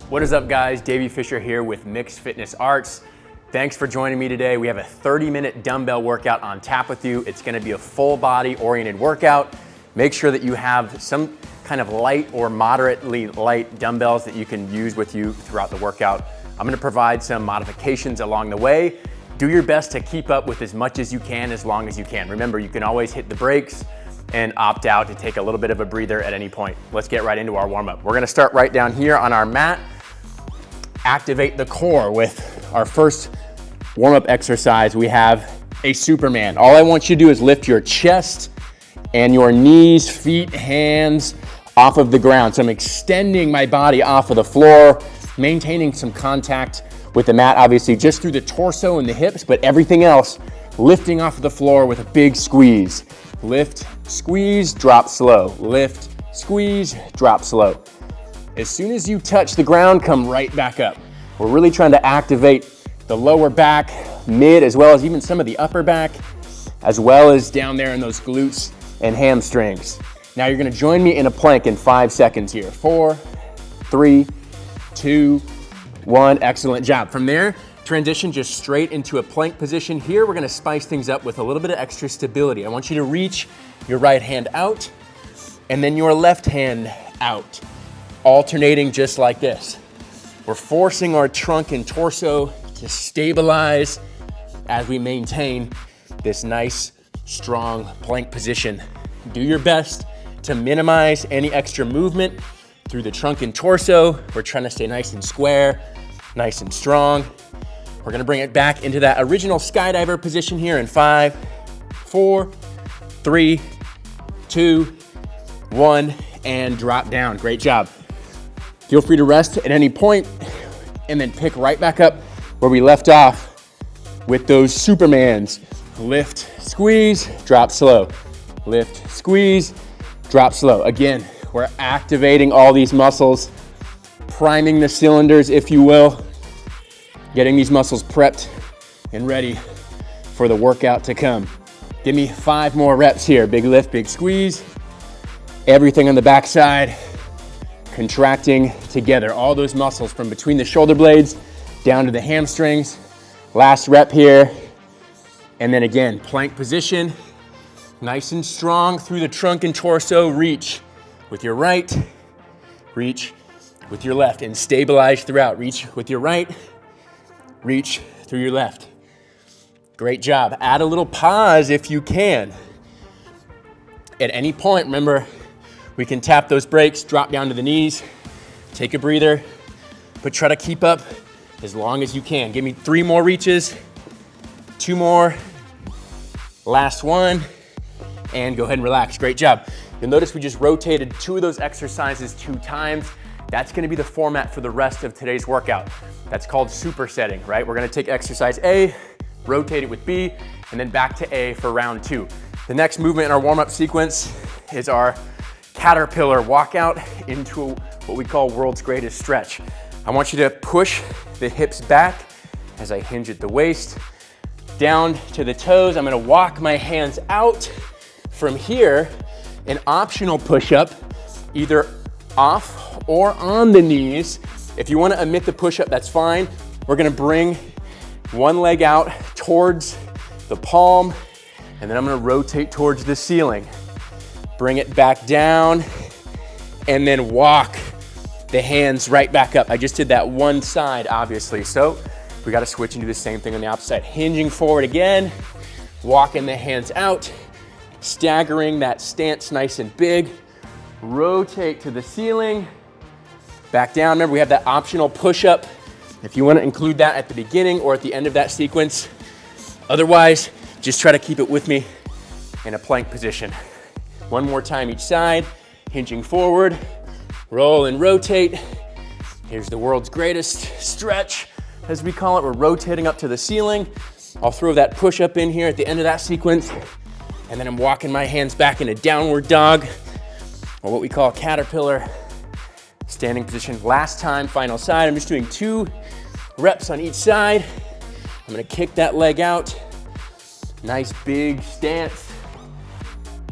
What is up, guys? Davey Fisher here with Mixed Fitness Arts. Thanks for joining me today. We have a 30-minute dumbbell workout on tap with you. It's gonna be a full body oriented workout. Make sure that you have some kind of light or moderately light dumbbells that you can use with you throughout the workout. I'm gonna provide some modifications along the way. Do your best to keep up with as much as you can, as long as you can. Remember, you can always hit the brakes and opt out to take a little bit of a breather at any point. Let's get right into our warm-up. We're gonna start right down here on our mat. Activate the core with our first warm-up exercise. We have a Superman. All I want you to do is lift your chest and your knees, feet, hands off of the ground. So I'm extending my body off of the floor, maintaining some contact with the mat, obviously just through the torso and the hips, but everything else lifting off of the floor with a big squeeze. Lift, squeeze, drop slow. Lift, squeeze, drop slow. As soon as you touch the ground, come right back up. We're really trying to activate the lower back, mid, as well as even some of the upper back, as well as down there in those glutes and hamstrings. Now you're gonna join me in a plank in 5 seconds here. 4, 3, 2, 1, excellent job. From there, transition just straight into a plank position. Here, we're gonna spice things up with a little bit of extra stability. I want you to reach your right hand out and then your left hand out, alternating just like this. We're forcing our trunk and torso to stabilize as we maintain this nice, strong plank position. Do your best to minimize any extra movement through the trunk and torso. We're trying to stay nice and square, nice and strong. We're gonna bring it back into that original skydiver position here in 5, 4, 3, 2, 1, and drop down. Great job. Feel free to rest at any point and then pick right back up where we left off with those Supermans. Lift, squeeze, drop slow. Lift, squeeze, drop slow. Again, we're activating all these muscles, priming the cylinders, if you will, getting these muscles prepped and ready for the workout to come. Give me 5 more reps here. Big lift, big squeeze. Everything on the backside contracting together. All those muscles from between the shoulder blades down to the hamstrings. Last rep here. And then again, plank position. Nice and strong through the trunk and torso. Reach with your right, reach with your left, and stabilize throughout. Reach with your right, reach through your left. Great job. Add a little pause if you can. At any point, remember, we can tap those brakes, drop down to the knees, take a breather, but try to keep up as long as you can. Give me 3 more reaches, 2 more, last one, and go ahead and relax. Great job. You'll notice we just rotated 2 of those exercises 2 times. That's gonna be the format for the rest of today's workout. That's called supersetting, right? We're gonna take exercise A, rotate it with B, and then back to A for round 2. The next movement in our warm-up sequence is our caterpillar walkout into what we call world's greatest stretch. I want you to push the hips back as I hinge at the waist, down to the toes. I'm gonna walk my hands out. From here, an optional push-up, either off or on the knees. If you wanna omit the push-up, that's fine. We're gonna bring one leg out towards the palm, and then I'm gonna rotate towards the ceiling. Bring it back down, and then walk the hands right back up. I just did that one side, obviously, so we gotta switch and do the same thing on the opposite side. Hinging forward again, walking the hands out, staggering that stance nice and big, rotate to the ceiling, back down. Remember, we have that optional push-up if you wanna include that at the beginning or at the end of that sequence. Otherwise, just try to keep it with me in a plank position. One more time each side, hinging forward, roll and rotate. Here's the world's greatest stretch, as we call it. We're rotating up to the ceiling. I'll throw that push-up in here at the end of that sequence, and then I'm walking my hands back in a downward dog, or what we call caterpillar standing position. Last time, final side. I'm just doing 2 reps on each side. I'm gonna kick that leg out. Nice big stance.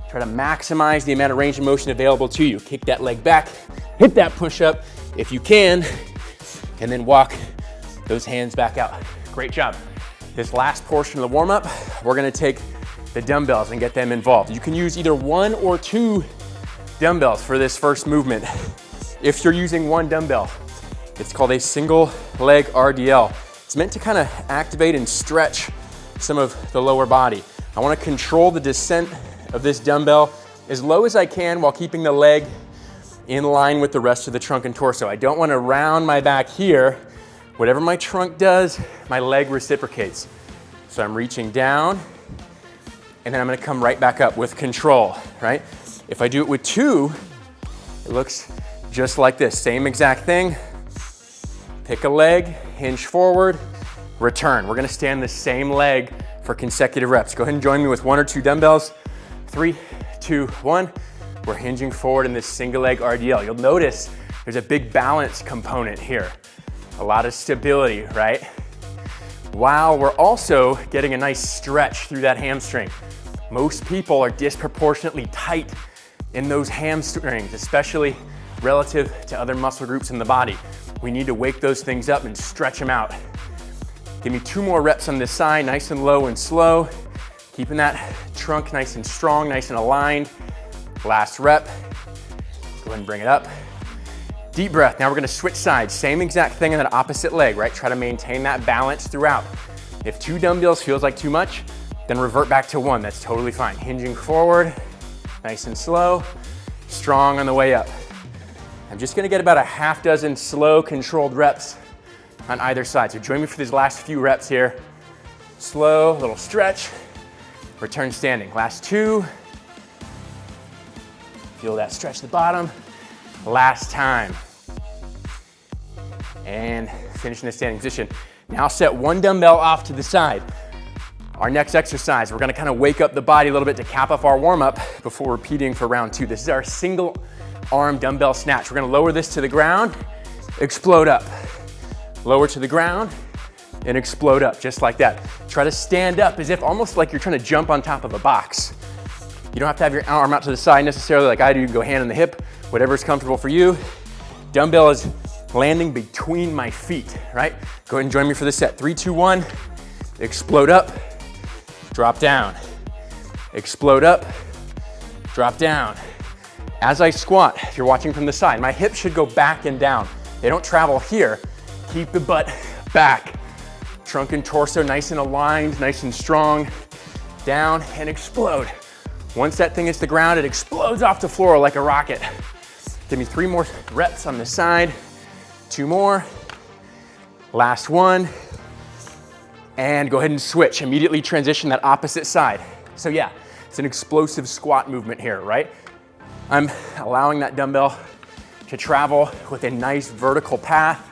Try to maximize the amount of range of motion available to you. Kick that leg back, hit that push-up if you can, and then walk those hands back out. Great job. This last portion of the warm-up, we're gonna take the dumbbells and get them involved. You can use either 1 or 2 dumbbells for this first movement. If you're using 1 dumbbell, it's called a single leg RDL. It's meant to kind of activate and stretch some of the lower body. I want to control the descent of this dumbbell as low as I can while keeping the leg in line with the rest of the trunk and torso. I don't want to round my back here. Whatever my trunk does, my leg reciprocates. So I'm reaching down, and then I'm gonna come right back up with control, right? If I do it with 2, it looks just like this. Same exact thing. Pick a leg, hinge forward, return. We're gonna stay on the same leg for consecutive reps. Go ahead and join me with 1 or 2 dumbbells. 3, 2, 1. We're hinging forward in this single leg RDL. You'll notice there's a big balance component here. A lot of stability, right? While we're also getting a nice stretch through that hamstring. Most people are disproportionately tight in those hamstrings, especially relative to other muscle groups in the body. We need to wake those things up and stretch them out. Give me 2 more reps on this side, nice and low and slow. Keeping that trunk nice and strong, nice and aligned. Last rep. Go ahead and bring it up. Deep breath. Now we're gonna switch sides. Same exact thing on that opposite leg, right? Try to maintain that balance throughout. If 2 dumbbells feels like too much, then revert back to 1. That's totally fine. Hinging forward, nice and slow, strong on the way up. I'm just gonna get about a half dozen slow, controlled reps on either side. So join me for these last few reps here. Slow, little stretch, return standing. Last 2. Feel that stretch at the bottom. Last time. And finish in the standing position. Now set 1 dumbbell off to the side. Our next exercise, we're gonna kind of wake up the body a little bit to cap off our warm-up before repeating for round 2. This is our single arm dumbbell snatch. We're gonna lower this to the ground, explode up. Lower to the ground, and explode up, just like that. Try to stand up as if almost like you're trying to jump on top of a box. You don't have to have your arm out to the side necessarily like I do. You can go hand on the hip, whatever's comfortable for you. Dumbbell is landing between my feet, right? Go ahead and join me for this set. 3, 2, 1. Explode up, drop down. Explode up, drop down. As I squat, if you're watching from the side, my hips should go back and down. They don't travel here. Keep the butt back. Trunk and torso nice and aligned, nice and strong. Down and explode. Once that thing hits the ground, it explodes off the floor like a rocket. Give me 3 more reps on this side. 2 more. Last 1. And go ahead and switch. Immediately transition that opposite side. So yeah, it's an explosive squat movement here, right? I'm allowing that dumbbell to travel with a nice vertical path.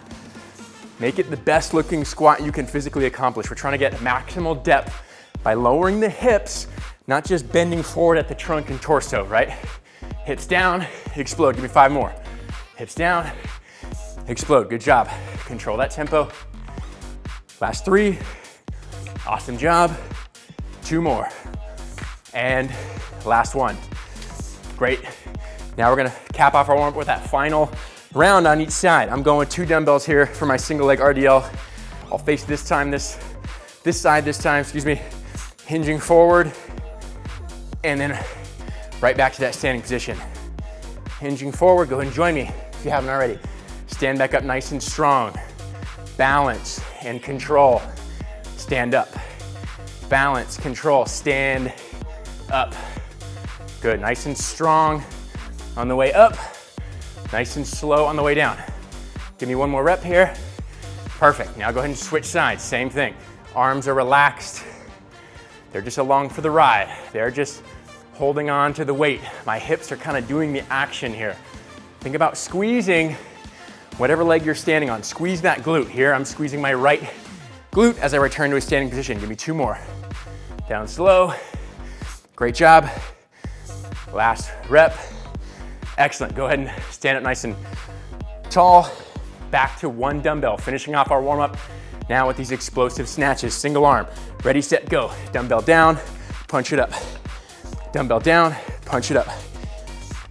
Make it the best looking squat you can physically accomplish. We're trying to get maximal depth by lowering the hips, not just bending forward at the trunk and torso, right? Hips down, explode. Give me 5 more. Hips down, explode. Good job. Control that tempo. Last 3. Awesome job. 2 more. And last 1. Great. Now we're gonna cap off our warm-up with that final round on each side. I'm going with 2 dumbbells here for my single leg RDL. I'll face this side this time, excuse me. Hinging forward, and then right back to that standing position. Hinging forward, go ahead and join me if you haven't already. Stand back up nice and strong. Balance and control. Stand up. Balance, control, stand up. Good, nice and strong on the way up. Nice and slow on the way down. Give me 1 more rep here. Perfect, now go ahead and switch sides, same thing. Arms are relaxed. They're just along for the ride. They're just holding on to the weight. My hips are kind of doing the action here. Think about squeezing whatever leg you're standing on. Squeeze that glute. Here, I'm squeezing my right glute as I return to a standing position. Give me 2 more. Down slow. Great job. Last rep. Excellent. Go ahead and stand up nice and tall. Back to 1 dumbbell. Finishing off our warm-up now with these explosive snatches. Single arm. Ready, set, go. Dumbbell down, punch it up. Dumbbell down, punch it up.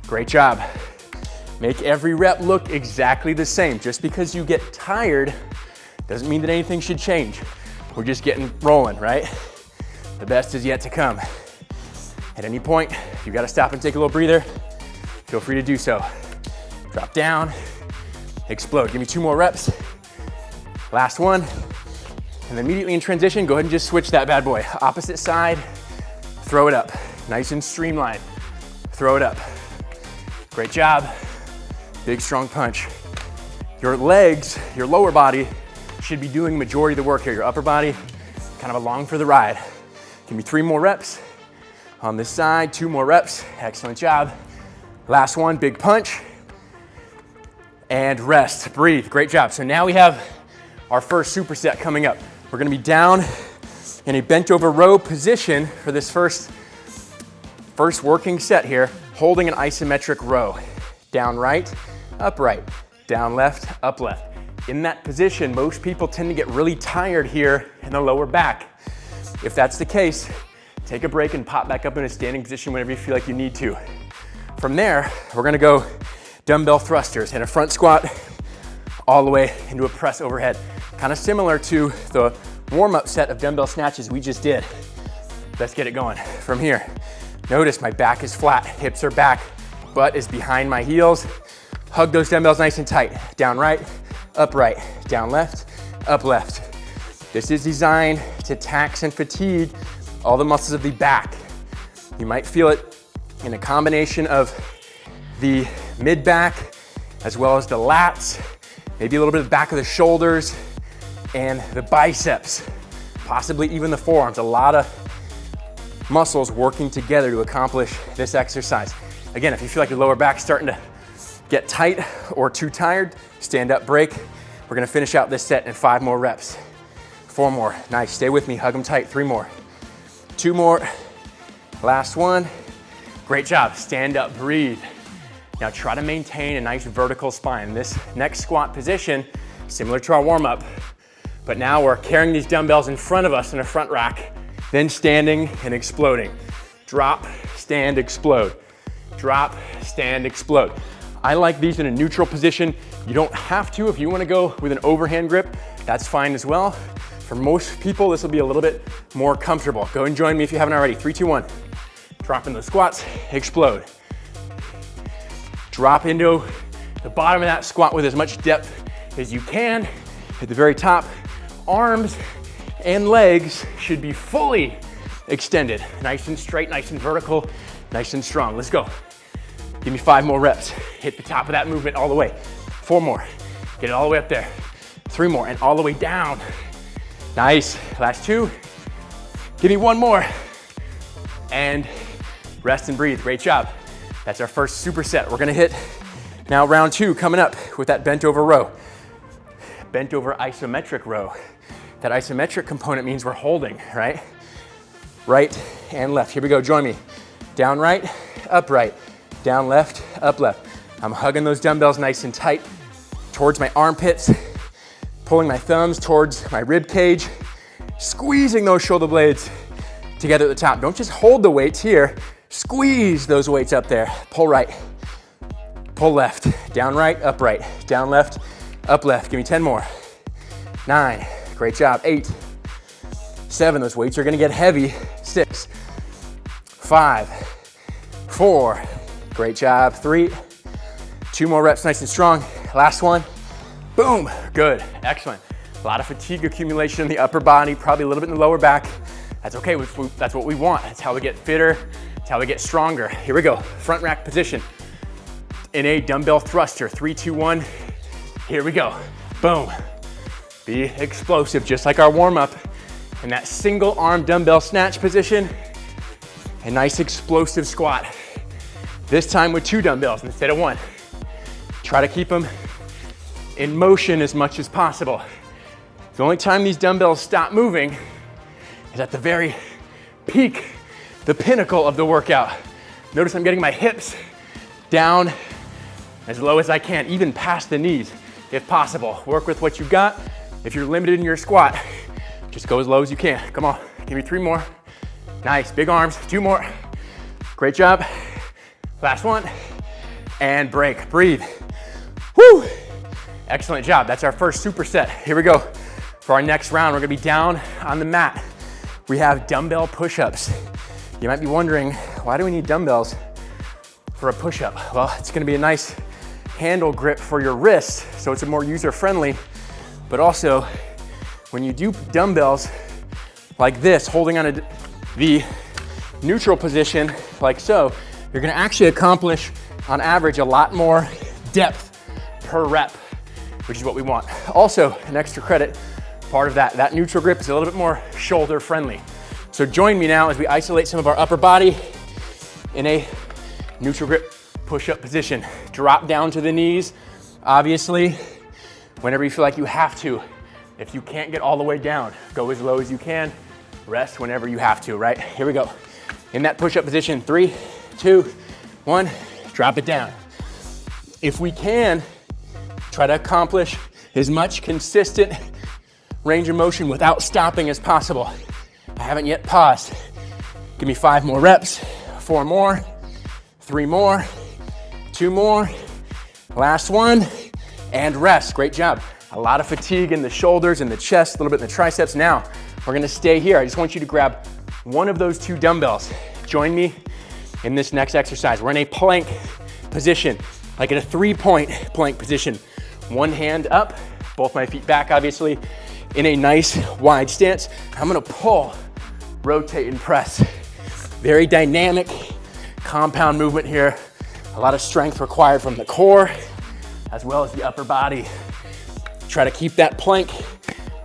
Great job. Make every rep look exactly the same. Just because you get tired doesn't mean that anything should change. We're just getting rolling, right? The best is yet to come. At any point, if you gotta stop and take a little breather, feel free to do so. Drop down, explode. Give me 2 more reps. Last one. And then immediately in transition, go ahead and just switch that bad boy. Opposite side, throw it up. Nice and streamlined. Throw it up. Great job. Big, strong punch. Your legs, your lower body, should be doing the majority of the work here. Your upper body, kind of along for the ride. Give me 3 more reps. On this side, 2 more reps. Excellent job. Last one, big punch. And rest, breathe. Great job. So now we have our first superset coming up. We're gonna be down in a bent over row position for this first working set here, holding an isometric row. Down right, up right, down left, up left. In that position, most people tend to get really tired here in the lower back. If that's the case, take a break and pop back up in a standing position whenever you feel like you need to. From there, we're gonna go dumbbell thrusters in a front squat all the way into a press overhead. Kind of similar to the warm-up set of dumbbell snatches we just did. Let's get it going. From here, notice my back is flat, hips are back, butt is behind my heels. Hug those dumbbells nice and tight. Down right, up right, down left, up left. This is designed to tax and fatigue all the muscles of the back. You might feel it in a combination of the mid-back as well as the lats, maybe a little bit of the back of the shoulders and the biceps, possibly even the forearms. A lot of muscles working together to accomplish this exercise. Again, if you feel like your lower back's starting to get tight or too tired, stand up, break. We're gonna finish out this set in 5 more reps. 4 more, nice, stay with me, hug them tight, 3 more. 2 more, last one. Great job, stand up, breathe. Now try to maintain a nice vertical spine. This next squat position, similar to our warm-up, but now we're carrying these dumbbells in front of us in a front rack, then standing and exploding. Drop, stand, explode. Drop, stand, explode. I like these in a neutral position. You don't have to. If you wanna go with an overhand grip, that's fine as well. For most people, this will be a little bit more comfortable. Go and join me if you haven't already. 3, 2, 1. Drop in those squats, explode. Drop into the bottom of that squat with as much depth as you can. At the very top, arms and legs should be fully extended. Nice and straight, nice and vertical, nice and strong. Let's go. Give me 5 more reps. Hit the top of that movement all the way. 4 more. Get it all the way up there. 3 more and all the way down. Nice. Last 2. Give me 1 more. And rest and breathe. Great job. That's our first superset. We're gonna hit now round 2 coming up with that bent over row. Bent over isometric row. That isometric component means we're holding, right? Right and left. Here we go, join me. Down right, up right. Down left, up left. I'm hugging those dumbbells nice and tight towards my armpits, pulling my thumbs towards my rib cage, squeezing those shoulder blades together at the top. Don't just hold the weights here, squeeze those weights up there. Pull right, pull left, down right, up right, down left, up left. Give me 10 more. 9, great job. 8, 7, those weights are gonna get heavy. 6, 5, 4, great job. 3, 2 more reps, nice and strong. Last one, boom, good, excellent. A lot of fatigue accumulation in the upper body, probably a little bit in the lower back. That's okay, that's what we want. That's how we get fitter, that's how we get stronger. Here we go, front rack position in a dumbbell thruster. 3, 2, 1, here we go, boom. Be explosive, just like our warm-up. In that single arm dumbbell snatch position, a nice explosive squat. This time with 2 dumbbells instead of 1. Try to keep them in motion as much as possible. The only time these dumbbells stop moving is at the very peak, the pinnacle of the workout. Notice I'm getting my hips down as low as I can, even past the knees if possible. Work with what you've got. If you're limited in your squat, just go as low as you can. Come on, give me 3 more. Nice, big arms, 2 more. Great job. Last one. and break. Breathe. Woo! Excellent job. That's our first superset. Here we go. For our next round, we're gonna be down on the mat. We have dumbbell push-ups. You might be wondering, why do we need dumbbells for a push-up? Well, it's gonna be a nice handle grip for your wrist, so it's a more user-friendly, but also when you do dumbbells like this, holding on the neutral position like so, you're gonna actually accomplish on average a lot more depth per rep, which is what we want. Also, an extra credit, part of that neutral grip is a little bit more shoulder friendly. So join me now as we isolate some of our upper body in a neutral grip push-up position. Drop down to the knees, obviously, whenever you feel like you have to. If you can't get all the way down, go as low as you can. Rest whenever you have to, right? Here we go. In that push-up position, 3, 2, 1, drop it down. If we can, try to accomplish as much consistent range of motion without stopping as possible. I haven't yet paused. Give me 5 more reps, 4 more, 3 more, 2 more, last one, and rest. Great job. A lot of fatigue in the shoulders and the chest, a little bit in the triceps. Now, we're gonna stay here. I just want you to grab one of those 2 dumbbells. Join me in this next exercise. We're in a plank position, like in a 3-point plank position. One hand up, both my feet back, obviously, in a nice wide stance. I'm gonna pull, rotate, and press. Very dynamic, compound movement here. A lot of strength required from the core, as well as the upper body. Try to keep that plank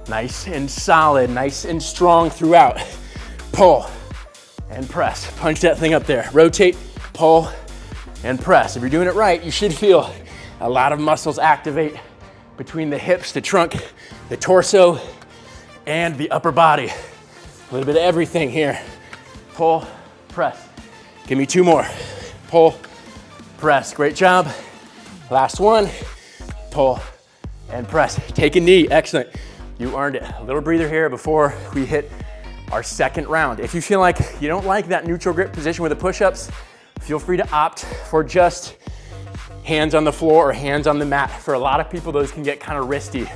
nice and solid, nice and strong throughout. Pull and press. Punch that thing up there. Rotate, pull, and press. If you're doing it right, you should feel a lot of muscles activate between the hips, the trunk, the torso, and the upper body. A little bit of everything here. Pull, press. Give me 2 more. Pull, press. Great job. Last one. Pull and press. Take a knee. Excellent. You earned it. A little breather here before we hit our second round. If you feel like you don't like that neutral grip position with the push-ups, feel free to opt for just hands on the floor or hands on the mat. For a lot of people, those can get kind of wristy.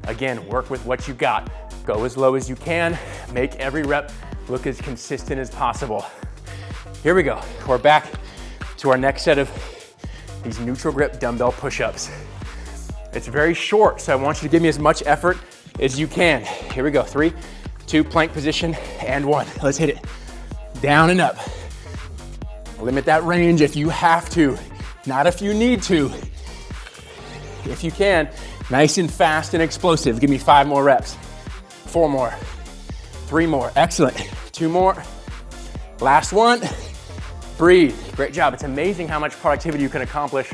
Again, work with what you got. Go as low as you can. Make every rep look as consistent as possible. Here we go. We're back to our next set of these neutral grip dumbbell push-ups. It's very short, so I want you to give me as much effort as you can. Here we go. 3, 2, plank position, and 1. Let's hit it. Down and up. Limit that range if you have to, not if you need to. If you can, nice and fast and explosive. Give me 5 more reps. 4 more. 3 more. Excellent. 2 more. Last one. Breathe. Great job. It's amazing how much productivity you can accomplish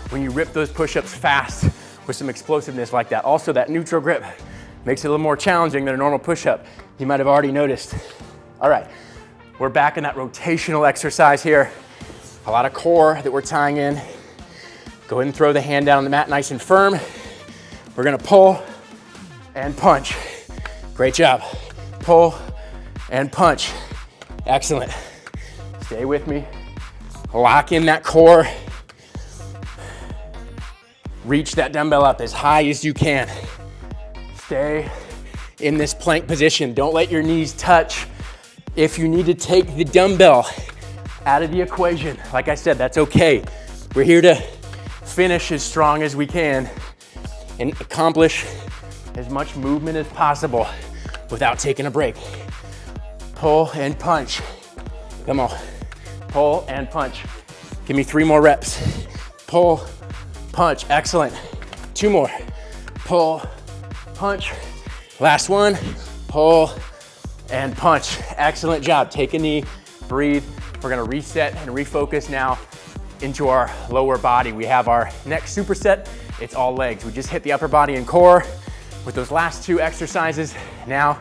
when you rip those push-ups fast with some explosiveness like that. Also, that neutral grip makes it a little more challenging than a normal push-up. You might have already noticed. All right, we're back in that rotational exercise here. A lot of core that we're tying in. Go ahead and throw the hand down on the mat nice and firm. We're gonna pull and punch. Great job. Pull and punch. Excellent. Stay with me. Lock in that core. Reach that dumbbell up as high as you can. Stay in this plank position. Don't let your knees touch. If you need to take the dumbbell out of the equation, like I said, that's okay. We're here to finish as strong as we can and accomplish as much movement as possible without taking a break. Pull and punch. Come on. Pull and punch. Give me 3 more reps. Pull, punch. Excellent. 2 more. Pull, punch. Last one. Pull and punch. Excellent job. Take a knee, breathe. We're gonna reset and refocus now into our lower body. We have our next superset. It's all legs. We just hit the upper body and core with those last 2 exercises. Now,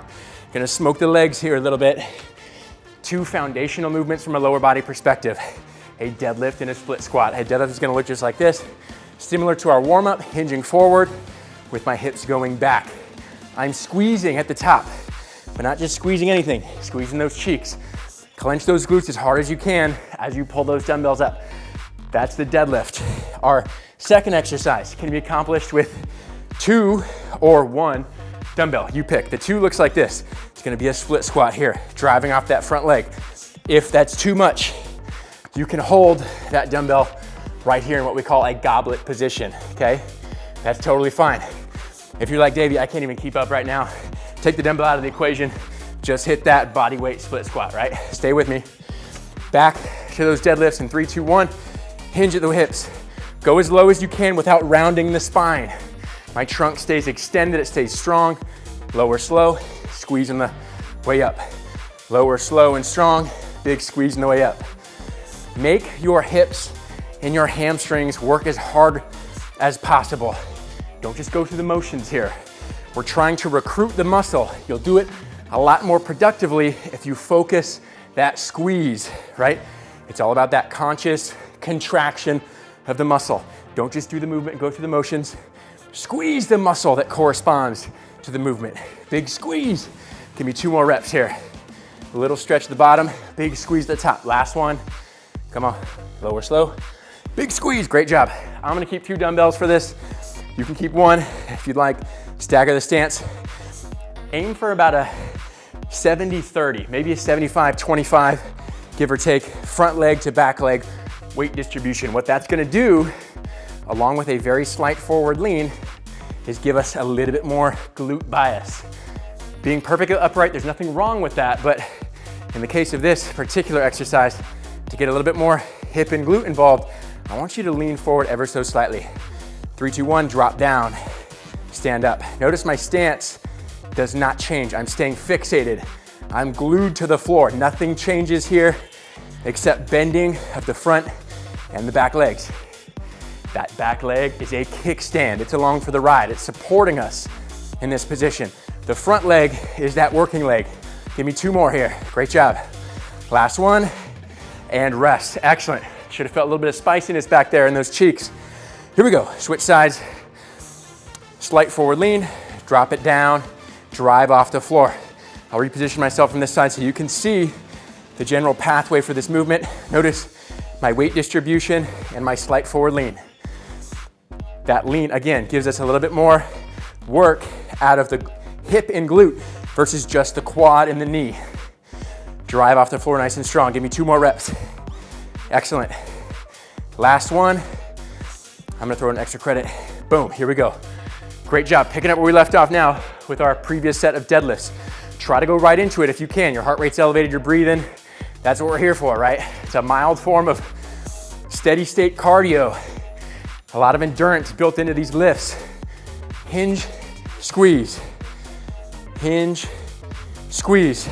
gonna smoke the legs here a little bit. 2 foundational movements from a lower body perspective. A deadlift and a split squat. A deadlift is gonna look just like this. Similar to our warm up, hinging forward with my hips going back. I'm squeezing at the top, but not just squeezing anything, squeezing those cheeks. Clench those glutes as hard as you can as you pull those dumbbells up. That's the deadlift. Our second exercise can be accomplished with 2 or 1 dumbbell. You pick. The 2 looks like this. It's gonna be a split squat here, driving off that front leg. If that's too much, you can hold that dumbbell right here in what we call a goblet position, okay? That's totally fine. If you're like, Davey, I can't even keep up right now, take the dumbbell out of the equation, just hit that body weight split squat, right? Stay with me. Back to those deadlifts in 3, 2, 1. Hinge at the hips. Go as low as you can without rounding the spine. My trunk stays extended, it stays strong. Lower slow, squeeze on the way up. Lower slow and strong, big squeeze on the way up. Make your hips and your hamstrings work as hard as possible. Don't just go through the motions here. We're trying to recruit the muscle. You'll do it a lot more productively if you focus that squeeze, right? It's all about that conscious contraction of the muscle. Don't just do the movement, go through the motions. Squeeze the muscle that corresponds to the movement. Big squeeze. Give me 2 more reps here. A little stretch at the bottom, big squeeze at the top. Last one. Come on, lower slow. Big squeeze, great job. I'm gonna keep 2 dumbbells for this. You can keep 1 if you'd like. Stagger the stance. Aim for about a 70-30, maybe a 75-25, give or take, front leg to back leg weight distribution. What that's gonna do, along with a very slight forward lean, is give us a little bit more glute bias. Being perfectly upright, there's nothing wrong with that, but in the case of this particular exercise, to get a little bit more hip and glute involved, I want you to lean forward ever so slightly. 3, 2, 1, drop down, stand up. Notice my stance does not change. I'm staying fixated. I'm glued to the floor. Nothing changes here except bending of the front and the back legs. That back leg is a kickstand. It's along for the ride. It's supporting us in this position. The front leg is that working leg. Give me 2 more here. Great job. Last one, and rest. Excellent. Should have felt a little bit of spiciness back there in those cheeks. Here we go. Switch sides. Slight forward lean, drop it down, drive off the floor. I'll reposition myself from this side so you can see the general pathway for this movement. Notice my weight distribution and my slight forward lean. That lean, again, gives us a little bit more work out of the hip and glute versus just the quad and the knee. Drive off the floor nice and strong. Give me 2 more reps. Excellent. Last one. I'm gonna throw an extra credit. Boom, here we go. Great job. Picking up where we left off now with our previous set of deadlifts. Try to go right into it if you can. Your heart rate's elevated, you're breathing. That's what we're here for, right? It's a mild form of steady state cardio. A lot of endurance built into these lifts. Hinge, squeeze. Hinge, squeeze.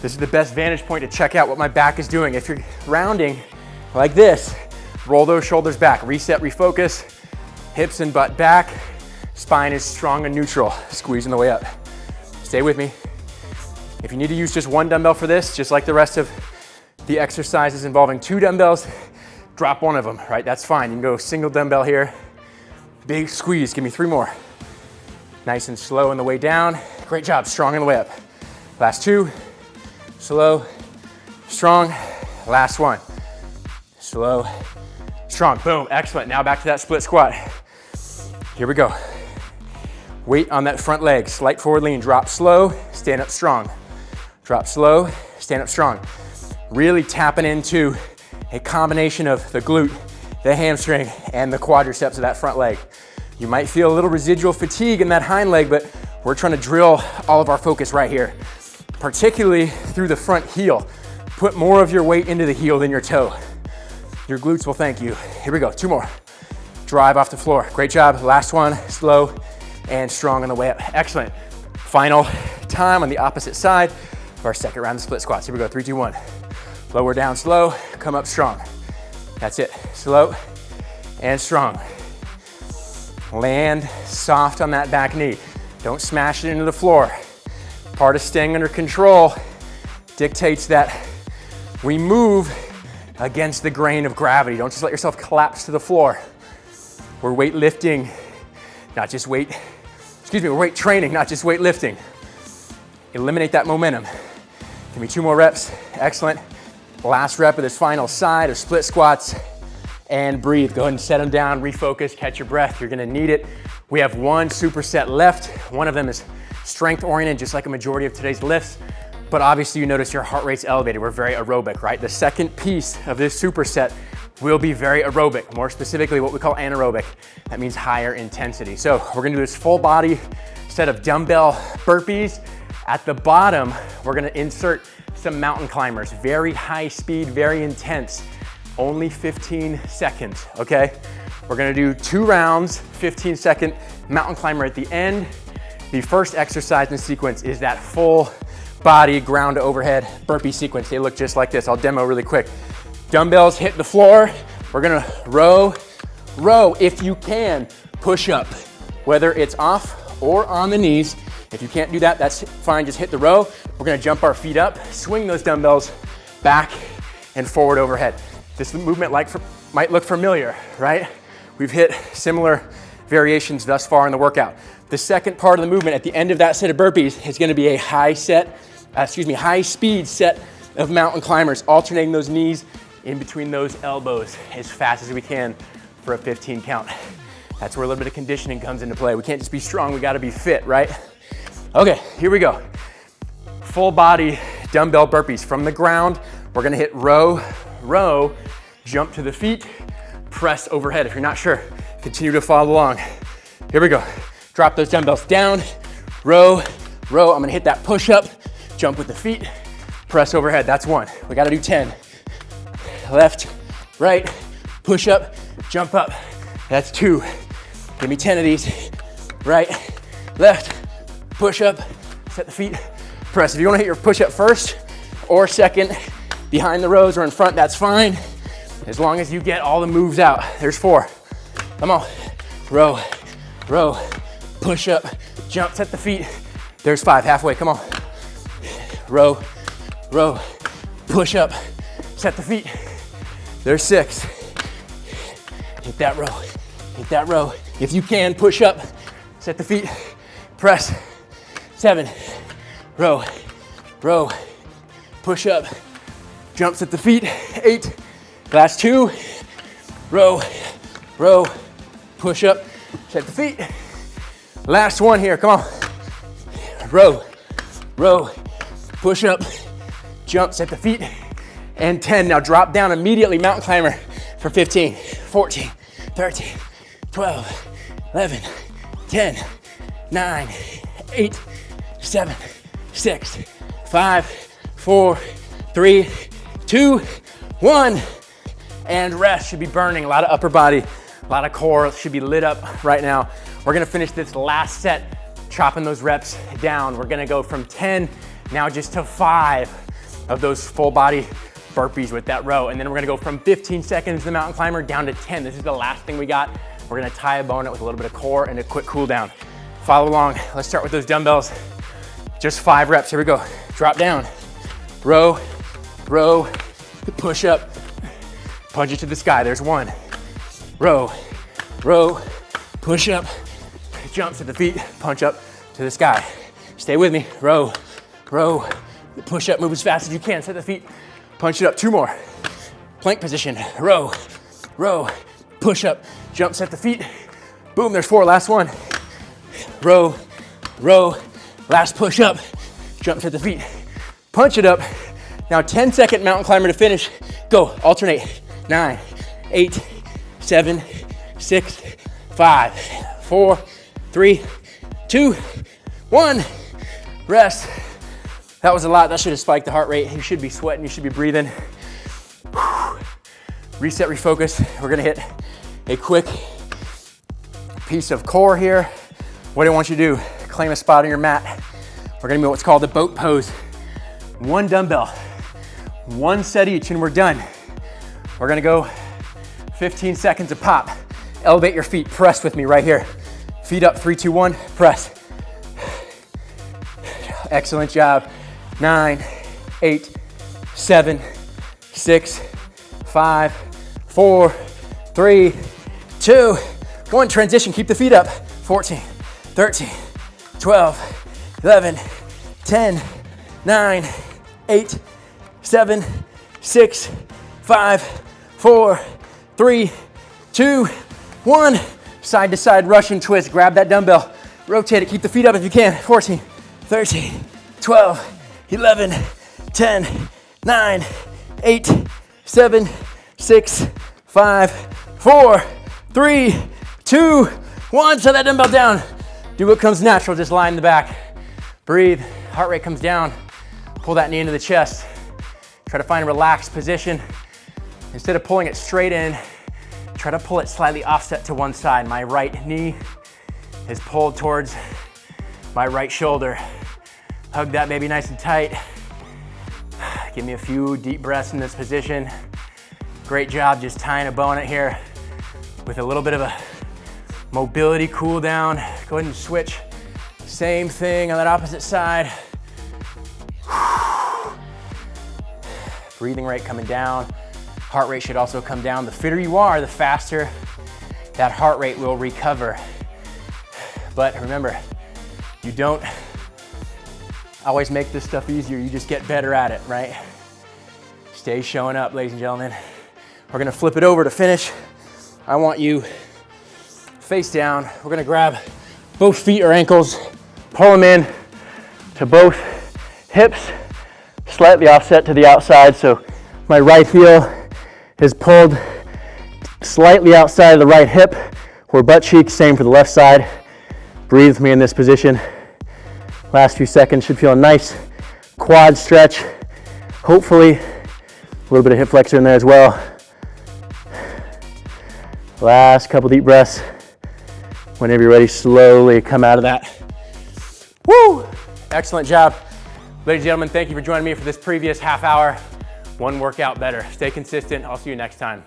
This is the best vantage point to check out what my back is doing. If you're rounding like this, roll those shoulders back. Reset, refocus. Hips and butt back. Spine is strong and neutral. Squeezing the way up. Stay with me. If you need to use just 1 dumbbell for this, just like the rest of the exercises involving 2 dumbbells, drop 1 of them, right? That's fine. You can go single dumbbell here. Big squeeze. Give me 3 more. Nice and slow on the way down. Great job. Strong on the way up. Last 2. Slow, strong. Last 1. Slow, strong. Boom. Excellent. Now back to that split squat. Here we go. Weight on that front leg. Slight forward lean. Drop slow, stand up strong. Drop slow, stand up strong. Really tapping into a combination of the glute, the hamstring, and the quadriceps of that front leg. You might feel a little residual fatigue in that hind leg, but we're trying to drill all of our focus right here, particularly through the front heel. Put more of your weight into the heel than your toe. Your glutes will thank you. Here we go, 2 more. Drive off the floor. Great job. Last one, slow and strong on the way up. Excellent. Final time on the opposite side of our second round of split squats. Here we go, 3, 2, 1. Lower down slow, come up strong. That's it, slow and strong. Land soft on that back knee. Don't smash it into the floor. Part of staying under control dictates that we move against the grain of gravity. Don't just let yourself collapse to the floor. We're weightlifting, not just weight, we're weight training, not just weightlifting. Eliminate that momentum. Give me 2 more reps, excellent. Last rep of this final side of split squats. and breathe. Go ahead and set them down, refocus, catch your breath. You're gonna need it. We have one superset left. One of them is strength oriented, just like a majority of today's lifts. But obviously you notice your heart rate's elevated. We're very aerobic, right? The second piece of this superset will be very aerobic, more specifically what we call anaerobic. That means higher intensity. So we're gonna do this full body set of dumbbell burpees. At the bottom, we're gonna insert some mountain climbers, very high speed, very intense, only 15 seconds, okay? We're gonna do 2 rounds, 15-second mountain climber at the end. The first exercise in the sequence is that full body ground to overhead burpee sequence. They look just like this. I'll demo really quick. Dumbbells hit the floor. We're gonna row, if you can, push up, whether it's off or on the knees. If you can't do that, that's fine, just hit the row. We're gonna jump our feet up, swing those dumbbells back and forward overhead. This movement might look familiar, right? We've hit similar variations thus far in the workout. The second part of the movement at the end of that set of burpees is gonna be a high speed set of mountain climbers, alternating those knees in between those elbows as fast as we can for a 15 count. That's where a little bit of conditioning comes into play. We can't just be strong, we gotta be fit, right? Okay, here we go. Full body dumbbell burpees from the ground. We're gonna hit row, jump to the feet, press overhead. If you're not sure, continue to follow along. Here we go. Drop those dumbbells down, row. I'm gonna hit that push up, jump with the feet, press overhead. That's 1. We gotta do 10. Left, right, push up, jump up. That's 2. Give me 10 of these. Right, left, push up, set the feet, press. If you wanna hit your push up first or second, behind the rows or in front, that's fine. As long as you get all the moves out. There's 4. Come on. Row, push up, jump, set the feet. There's 5, halfway, come on. Row, push up, set the feet. There's 6. Hit that row. If you can, push up, set the feet, press. 7, row, push up, jumps at the feet. 8, last 2, row, push up, set the feet. Last 1 here, come on. Row, push up, jump, set the feet. And 10, now drop down immediately, mountain climber for 15, 14, 13, 12, 11, 10, 9, 8, 7, 6, 5, 4, 3, 2, 1. And rest. Should be burning a lot of upper body, a lot of core, should be lit up right now. We're gonna finish this last set, chopping those reps down. We're gonna go from 10 now just to 5 of those full body burpees with that row. And then we're gonna go from 15 seconds the mountain climber down to 10. This is the last thing we got. We're gonna tie a bone it with a little bit of core and a quick cool down. Follow along. Let's start with those dumbbells. Just 5 reps. Here we go. Drop down. Row, push up, punch it to the sky. There's 1. Row, push up, jump to the feet, punch up to the sky. Stay with me. Row, push up, move as fast as you can. Set the feet, punch it up. 2 more. Plank position. Row, push up, jump, set the feet. Boom, there's 4. Last 1. Row, last push up, jump, set the feet. Punch it up. Now 10-second mountain climber to finish. Go, alternate. 9, 8, 7, 6, 5, 4, 3, 2, 1. Rest. That was a lot. That should have spiked the heart rate. You should be sweating. You should be breathing. Reset, refocus. We're gonna hit a quick piece of core here. What I want you to do, claim a spot on your mat. We're gonna do what's called the boat pose. 1 dumbbell, 1 set each, and we're done. We're gonna go 15 seconds a pop. Elevate your feet, press with me right here. Feet up, 3, 2, 1, press. Excellent job. 9, 8, 7, 6, 5, 4, 3, 2, 1. Transition, keep the feet up. 14, 13, 12, 11, 10, 9, 8, 7, 6, 5, 4, 3, 2, 1. Side to side Russian twist. Grab that dumbbell. Rotate it. Keep the feet up if you can. 14, 13, 12, 11, 10, 9, 8, 7, 6, 5, 4, 3, 2, 1. Set that dumbbell down. Do what comes natural. Just lie in the back. Breathe. Heart rate comes down. Pull that knee into the chest. Try to find a relaxed position. Instead of pulling it straight in, try to pull it slightly offset to one side. My right knee is pulled towards my right shoulder. Hug that baby nice and tight. Give me a few deep breaths in this position. Great job just tying a bow on it here with a little bit of a mobility cool down. Go ahead and switch. Same thing on that opposite side. Breathing rate coming down. Heart rate should also come down. The fitter you are, the faster that heart rate will recover. But remember, you don't always make this stuff easier, you just get better at it, right? Stay showing up, ladies and gentlemen. We're gonna flip it over to finish. I want you face down. We're gonna grab both feet or ankles, pull them in to both hips, slightly offset to the outside. So my right heel is pulled slightly outside of the right hip or butt cheek, same for the left side. Breathe with me in this position. Last few seconds should feel a nice quad stretch. Hopefully a little bit of hip flexor in there as well. Last couple deep breaths. Whenever you're ready, slowly come out of that. Woo! Excellent job. Ladies and gentlemen, thank you for joining me for this previous half hour. One workout better. Stay consistent. I'll see you next time.